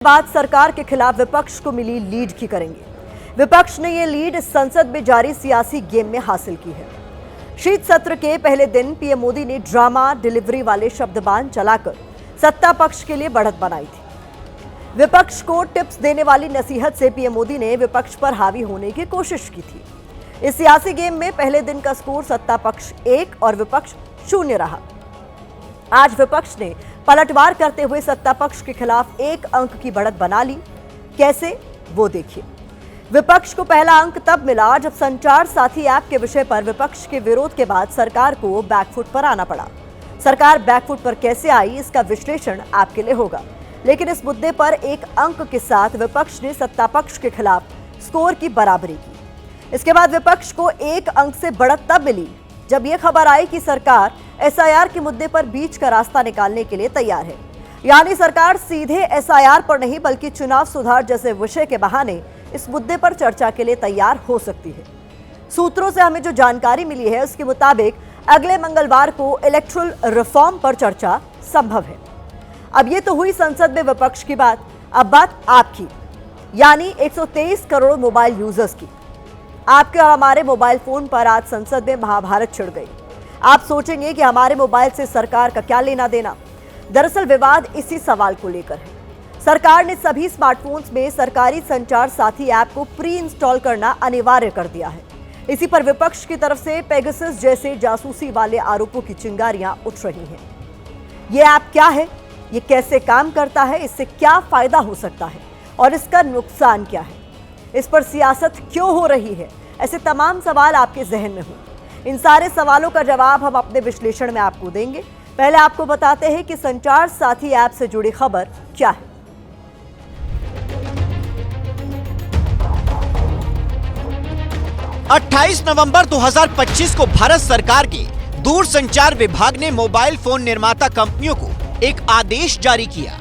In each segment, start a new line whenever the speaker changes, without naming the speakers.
बाद सरकार के खिलाफ विपक्ष को मिली लीड की करेंगे। विपक्ष ने ये लीड संसद में जारी सियासी गेम में हासिल की है। शीत सत्र के पहले दिन पीएम मोदी ने ड्रामा डिलीवरी वाले शब्दबाण चलाकर सत्ता पक्ष के लिए बढ़त बनाई थी। विपक्ष को टिप्स देने वाली नसीहत से पीएम मोदी ने विपक्ष पर हावी होने की कोशिश की थी। इस सियासी गेम में पहले दिन का स्कोर सत्ता पक्ष 1 और विपक्ष 0 रहा। आज विपक्ष ने पलटवार करते हुए सत्ता पक्ष के खिलाफ 1 अंक की बढ़त बना ली। कैसे, वो देखिए। विपक्ष को पहला अंक तब मिला जब संचार साथी ऐप के विषय पर विपक्ष के विरोध के बाद सरकार को बैकफुट पर आना पड़ा। सरकार बैकफुट पर कैसे आई, इसका विश्लेषण आपके लिए होगा, लेकिन इस मुद्दे पर 1 अंक के साथ विपक्ष ने सत्ता पक्ष के खिलाफ स्कोर की बराबरी की। इसके बाद विपक्ष को 1 अंक से बढ़त तब मिली जब यह खबर आई कि सरकार एसआईआर के मुद्दे पर बीच का रास्ता निकालने के लिए तैयार है। यानी सरकार सीधे एसआईआर पर नहीं बल्कि चुनाव सुधार जैसे विषय के बहाने इस मुद्दे पर चर्चा के लिए तैयार हो सकती है। सूत्रों से हमें जो जानकारी मिली है उसके मुताबिक अगले मंगलवार को इलेक्टोरल रिफॉर्म पर चर्चा संभव है। अब ये तो हुई संसद में विपक्ष की बात। अब बात आपकी, यानी 123 करोड़ मोबाइल यूजर्स की। आपके और हमारे मोबाइल फोन पर आज संसद में महाभारत छिड़ गई। आप सोचेंगे कि हमारे मोबाइल से सरकार का क्या लेना देना। दरअसल विवाद इसी सवाल को लेकर है। सरकार ने सभी स्मार्टफोन्स में सरकारी संचार साथी ऐप को प्री इंस्टॉल करना अनिवार्य कर दिया है। इसी पर विपक्ष की तरफ से पेगासस जैसे जासूसी वाले आरोपों की चिंगारियां उठ रही हैं। ये ऐप क्या है, ये कैसे काम करता है, इससे क्या फायदा हो सकता है और इसका नुकसान क्या है, इस पर सियासत क्यों हो रही है, ऐसे तमाम सवाल आपके जहन में हों। इन सारे सवालों का जवाब हम अपने विश्लेषण में आपको देंगे। पहले आपको बताते हैं कि संचार साथी ऐप से जुड़ी खबर क्या है।
अट्ठाईस नवंबर 2025 को भारत सरकार के दूरसंचार विभाग ने मोबाइल फोन निर्माता कंपनियों को एक आदेश जारी किया।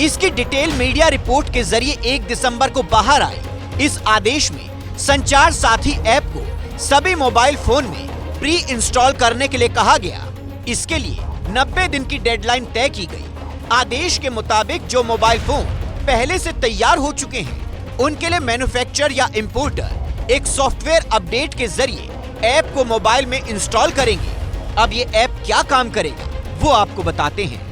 इसकी डिटेल मीडिया रिपोर्ट के जरिए 1 दिसंबर को बाहर आए। इस आदेश में संचार साथी ऐप को सभी मोबाइल फोन में प्री इंस्टॉल करने के लिए कहा गया। इसके लिए 90 दिन की डेडलाइन तय की गई। आदेश के मुताबिक जो मोबाइल फोन पहले से तैयार हो चुके हैं उनके लिए मैन्युफैक्चरर या इंपोर्टर एक सॉफ्टवेयर अपडेट के जरिए ऐप को मोबाइल में इंस्टॉल करेंगे। अब ये ऐप क्या काम करेगा वो आपको बताते हैं।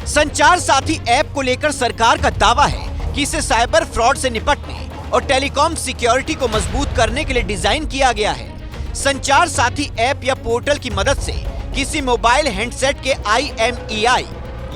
संचार साथी ऐप को लेकर सरकार का दावा है कि इसे साइबर फ्रॉड से निपटने और टेलीकॉम सिक्योरिटी को मजबूत करने के लिए डिजाइन किया गया है। संचार साथी ऐप या पोर्टल की मदद से किसी मोबाइल हैंडसेट के IMEI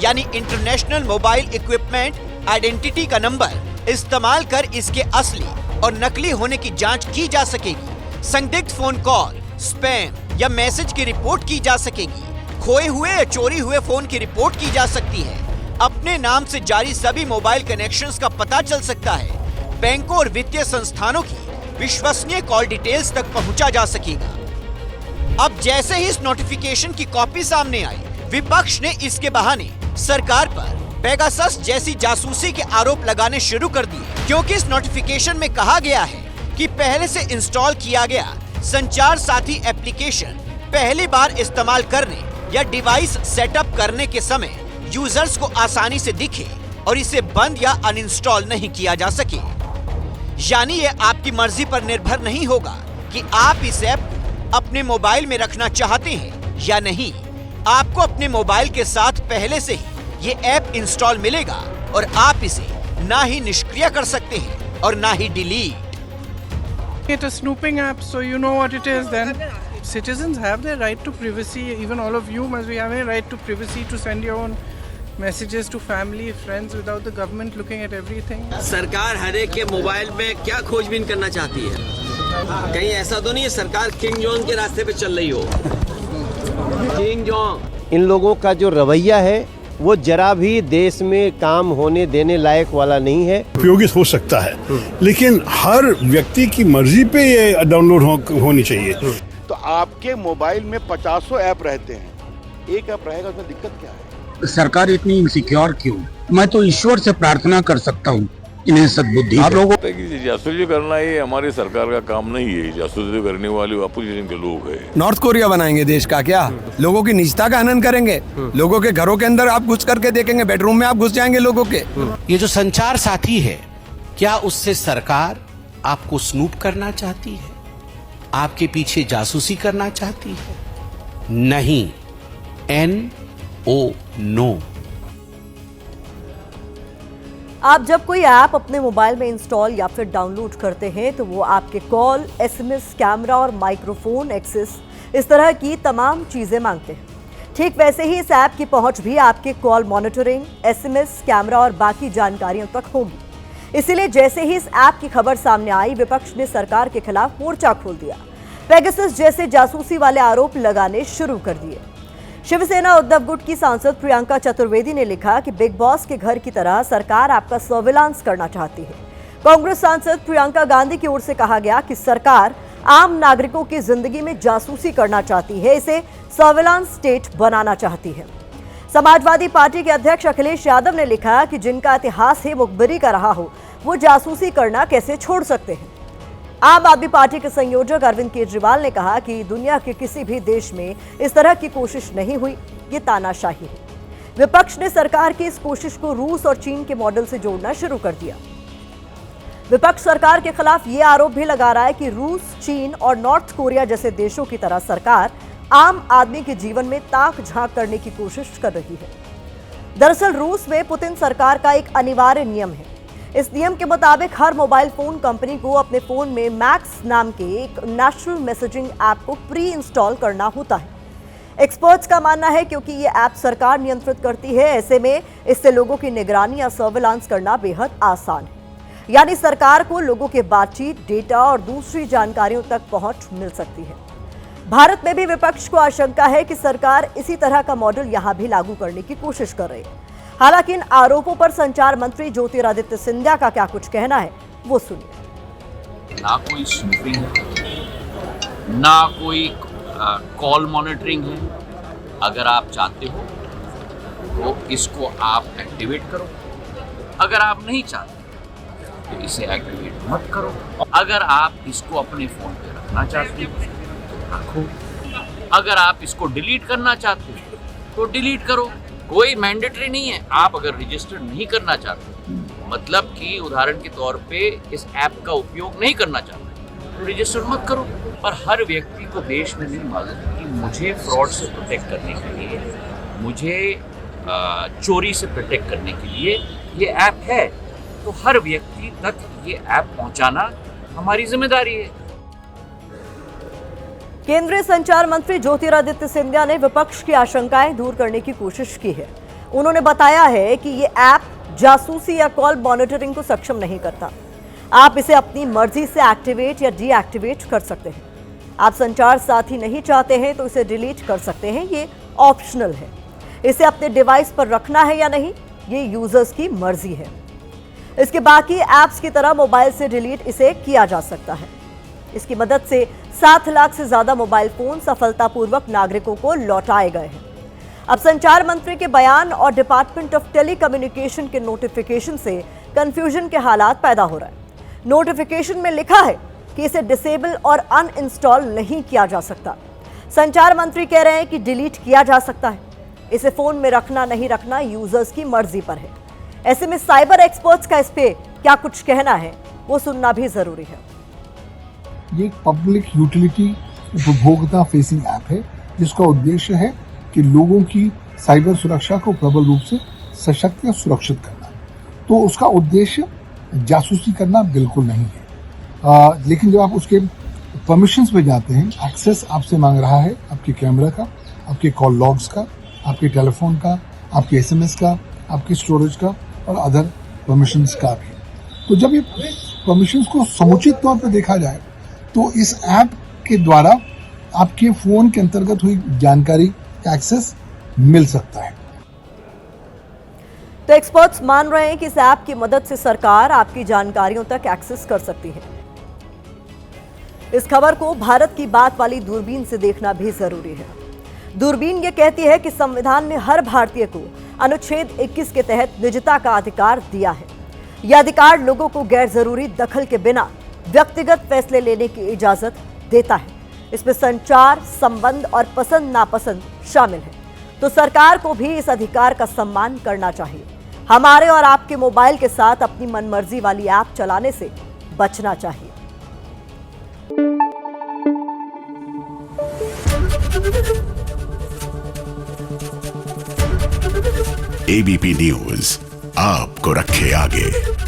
यानी इंटरनेशनल मोबाइल इक्विपमेंट आइडेंटिटी का नंबर इस्तेमाल कर इसके असली और नकली होने की जांच की जा सकेगी। संदिग्ध फोन कॉल, स्पैम या मैसेज की रिपोर्ट की जा सकेगी। खोए हुए या चोरी हुए फोन की रिपोर्ट की जा सकती है। अपने नाम से जारी सभी मोबाइल कनेक्शंस का पता चल सकता है। बैंकों और वित्तीय संस्थानों की विश्वसनीय कॉल डिटेल्स तक पहुंचा जा सकेगा। अब जैसे ही इस नोटिफिकेशन की कॉपी सामने आई, विपक्ष ने इसके बहाने सरकार पर पेगासस जैसी जासूसी के आरोप लगाने शुरू कर दिए, क्योंकि इस नोटिफिकेशन में कहा गया है कि पहले से इंस्टॉल किया गया संचार साथी एप्लीकेशन पहली बार इस्तेमाल करने या डिवाइस सेटअप करने के समय यूजर्स को आसानी से दिखे और इसे बंद या अनइंस्टॉल नहीं किया जा सके। यानी ये आपकी मर्जी पर निर्भर नहीं होगा कि आप इस ऐप को अपने मोबाइल में रखना चाहते हैं या नहीं। आपको अपने मोबाइल के साथ पहले से ही ये ऐप इंस्टॉल मिलेगा और आप इसे ना ही निष्क्रिय कर सकते हैं और ना ही delete.
It is snooping app, so you know what it is then. Citizens have their right to privacy. Even all of you must be having a right to privacy to send your own messages to family, friends without the government looking at everything.
सरकार हर एक के mobile में क्या खोजबीन करना चाहती है? कहीं ऐसा तो नहीं है सरकार किंग जॉन के रास्ते पे चल रही हो? किंग जॉन
इन लोगों का जो रवैया है वो जरा भी देश में काम होने देने लायक वाला नहीं है।
उपयोगी हो सकता है, लेकिन हर व्यक्ति की मर्जी पे ये डाउनलोड होनी चाहिए।
तो आपके मोबाइल में 50 ऐप रहते हैं, एक ऐप रहेगा, उसमें दिक्कत क्या है?
सरकार इतनी इनसिक्योर क्यों? मैं तो ईश्वर से प्रार्थना कर सकता हूँ इन्हें सद्बुद्धि
आप लोगों
कि जासूसी करना ये हमारी सरकार का काम नहीं है। जासूसी करने वाले अपोजिशन के लोग हैं।
नॉर्थ कोरिया बनाएंगे देश का क्या? लोगों की निजता का हनन करेंगे। लोगों के घरों के अंदर आप घुस करके देखेंगे, बेडरूम में आप घुस जाएंगे लोगों के।
ये जो संचार साथी है, क्या उससे सरकार आपको स्नूप करना चाहती है? आपके पीछे जासूसी करना चाहती है? नहीं, NO नो।
आप जब कोई ऐप अपने मोबाइल में इंस्टॉल या फिर डाउनलोड करते हैं तो वो आपके कॉल, SMS, कैमरा और माइक्रोफोन एक्सेस, इस तरह की तमाम चीजें मांगते हैं। ठीक वैसे ही इस ऐप की पहुंच भी आपके कॉल मॉनिटरिंग, SMS, कैमरा और बाकी जानकारियों तक होगी। इसीलिए जैसे ही इस ऐप की खबर सामने आई, विपक्ष ने सरकार के खिलाफ मोर्चा खोल दिया। पेगासस जैसे जासूसी वाले आरोप लगाने शुरू कर दिए। शिवसेना उद्धव गुट की सांसद प्रियंका चतुर्वेदी ने लिखा कि बिग बॉस के घर की तरह सरकार आपका सर्विलांस करना चाहती है। कांग्रेस सांसद प्रियंका गांधी की ओर से कहा गया कि सरकार आम नागरिकों की जिंदगी में जासूसी करना चाहती है, इसे सर्विलांस स्टेट बनाना चाहती है। समाजवादी पार्टी के अध्यक्ष अखिलेश यादव ने लिखा कि जिनका इतिहास ही मुखबिरी का रहा हो, वो जासूसी करना कैसे छोड़ सकते हैं। आम आदमी पार्टी के संयोजक अरविंद केजरीवाल ने कहा कि दुनिया के किसी भी देश में इस तरह की कोशिश नहीं हुई, ये तानाशाही है। विपक्ष ने सरकार की इस कोशिश को रूस और चीन के मॉडल से जोड़ना शुरू कर दिया। विपक्ष सरकार के खिलाफ ये आरोप भी लगा रहा है कि रूस, चीन और नॉर्थ कोरिया जैसे देशों की तरह सरकार आम आदमी के जीवन में ताक झांक करने की कोशिश कर रही है। दरअसल रूस में पुतिन सरकार का एक अनिवार्य नियम है। इस नियम के मुताबिक हर मोबाइल फोन कंपनी को अपने फोन में मैक्स नाम के एक नेशनल मैसेजिंग ऐप को प्री इंस्टॉल करना होता है। एक्सपर्ट्स का मानना है क्योंकि ये ऐप सरकार नियंत्रित करती है, ऐसे में इससे लोगों की निगरानी या सर्विलांस करना बेहद आसान है। यानी सरकार को लोगों के बातचीत, डेटा और दूसरी जानकारियों तक पहुंच मिल सकती है। भारत में भी विपक्ष को आशंका है कि सरकार इसी तरह का मॉडल यहां भी लागू करने की कोशिश कर रही है। हालांकि इन आरोपों पर संचार मंत्री ज्योतिरादित्य सिंधिया का क्या कुछ कहना है, वो सुनिए।
ना कोई स्नूपिंग है, ना कोई कॉल मॉनिटरिंग है। अगर आप चाहते हो तो इसको आप एक्टिवेट करो, अगर आप नहीं चाहते तो इसे एक्टिवेट मत करो। अगर आप इसको अपने फोन पे रखना चाहते हो तो रखो, अगर आप इसको डिलीट करना चाहते हो तो डिलीट करो। कोई मैंडेटरी नहीं है। आप अगर रजिस्टर नहीं करना चाहते, मतलब कि उदाहरण के तौर पे इस ऐप का उपयोग नहीं करना चाहते, तो रजिस्टर मत करो। पर हर व्यक्ति को देश में नहीं मालूम कि मुझे फ्रॉड से प्रोटेक्ट करने के लिए, मुझे चोरी से प्रोटेक्ट करने के लिए ये ऐप है। तो हर व्यक्ति तक ये ऐप पहुंचाना हमारी जिम्मेदारी है।
केंद्रीय संचार मंत्री ज्योतिरादित्य सिंधिया ने विपक्ष की आशंकाएं दूर करने की कोशिश की है। उन्होंने बताया है कि ये ऐप जासूसी या कॉल मॉनिटरिंग को सक्षम नहीं करता। आप इसे अपनी मर्जी से एक्टिवेट या डीएक्टिवेट कर सकते हैं। आप संचार साथी नहीं चाहते हैं तो इसे डिलीट कर सकते हैं, ये ऑप्शनल है। इसे अपने डिवाइस पर रखना है या नहीं, ये यूजर्स की मर्जी है। इसके बाकी ऐप्स की तरह मोबाइल से डिलीट इसे किया जा सकता है। इसकी मदद से 7 लाख से ज्यादा मोबाइल फोन सफलतापूर्वक नागरिकों को लौटाए गए हैं। अब संचार मंत्री के बयान और डिपार्टमेंट ऑफ टेलीकम्युनिकेशन के नोटिफिकेशन से कंफ्यूजन के हालात पैदा हो रहे हैं। नोटिफिकेशन में लिखा है कि इसे डिसेबल और अनइंस्टॉल नहीं किया जा सकता। संचार मंत्री कह रहे हैं कि डिलीट किया जा सकता है। इसे फोन में रखना नहीं रखना यूजर्स की मर्जी पर है। ऐसे में साइबर एक्सपर्ट्स का इस पे क्या कुछ कहना है, वो सुनना भी जरूरी है।
ये एक पब्लिक यूटिलिटी उपभोक्ता फेसिंग ऐप है, जिसका उद्देश्य है कि लोगों की साइबर सुरक्षा को प्रबल रूप से सशक्त या सुरक्षित करना। तो उसका उद्देश्य जासूसी करना बिल्कुल नहीं है। लेकिन जब आप उसके परमिशंस पे जाते हैं, एक्सेस आपसे मांग रहा है आपके कैमरा का, आपके कॉल लॉग्स का, आपके टेलीफोन का, आपके SMS का, आपके स्टोरेज का और अदर परमिशंस का भी। तो जब ये परमिशंस को समुचित तौर पर देखा जाए तो इस ऐप के द्वारा आपके फोन के अंतर्गत हुई जानकारी का एक्सेस मिल सकता है।
तो एक्सपर्ट्स मान रहे हैं कि इस ऐप की मदद से सरकार आपकी जानकारियों तक एक्सेस कर सकती है। इस खबर को भारत की बात वाली दूरबीन से देखना भी जरूरी है। दूरबीन ये कहती है कि संविधान ने हर भारतीय को अनुच्छेद 21 के तहत निजता का अधिकार दिया है। यह अधिकार लोगों को गैर जरूरी दखल के बिना व्यक्तिगत फैसले लेने की इजाजत देता है। इसमें संचार, संबंध और पसंद नापसंद शामिल है। तो सरकार को भी इस अधिकार का सम्मान करना चाहिए। हमारे और आपके मोबाइल के साथ अपनी मनमर्जी वाली ऐप चलाने से बचना चाहिए।
एबीपी न्यूज आपको रखे आगे।